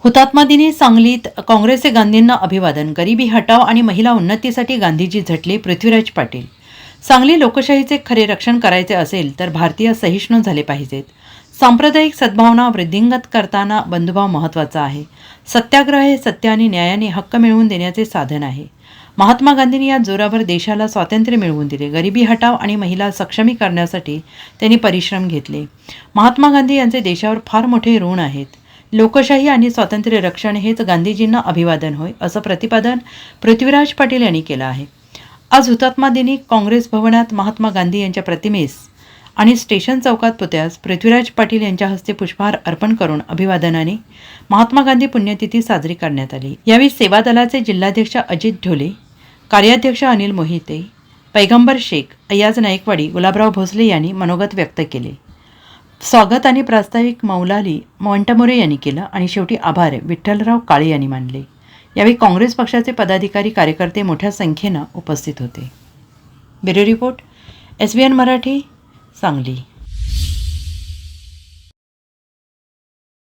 हुतात्मा दिनी सांगलीत काँग्रेसचे गांधींना अभिवादन. गरिबी हटाव आणि महिला उन्नतीसाठी गांधीजी झटले. पृथ्वीराज पाटील. सांगली लोकशाहीचे खरे रक्षण करायचे असेल तर भारतीय सहिष्णू झाले पाहिजेत. सांप्रदायिक सद्भावना वृद्धिंगत करताना बंधुभाव महत्त्वाचा आहे. सत्याग्रह हे सत्य आणि न्यायाने हक्क मिळवून देण्याचे साधन आहे. महात्मा गांधींनी या जोरावर देशाला स्वातंत्र्य मिळवून दिले. गरिबी हटाव आणि महिला सक्षमी करण्यासाठी त्यांनी परिश्रम घेतले. महात्मा गांधी यांचे देशावर फार मोठे ऋण आहेत. लोकशाही आणि स्वातंत्र्य रक्षण हेच गांधीजींना अभिवादन होय, असं प्रतिपादन पृथ्वीराज पाटील यांनी केलं आहे. आज हुतात्मा दिनी काँग्रेस भवनात महात्मा गांधी यांच्या प्रतिमेस आणि स्टेशन चौकात पुतळ्यास पृथ्वीराज पाटील यांच्या हस्ते पुष्पहार अर्पण करून अभिवादनाने महात्मा गांधी पुण्यतिथी साजरी करण्यात आली. यावेळी सेवा दलाचे जिल्हाध्यक्ष अजित ढोले, कार्याध्यक्ष अनिल मोहिते, पैगंबर शेख, अय्याज नाईकवाडी, गुलाबराव भोसले यांनी मनोगत व्यक्त केले. स्वागत आणि प्रास्ताविक मौलाली मोंटमोरे यांनी केलं आणि शेवटी आभार विठ्ठलराव काळे यांनी मानले. यावेळी काँग्रेस पक्षाचे पदाधिकारी कार्यकर्ते मोठ्या संख्येनं उपस्थित होते. Bureau report, SBN Marathi, Sangli.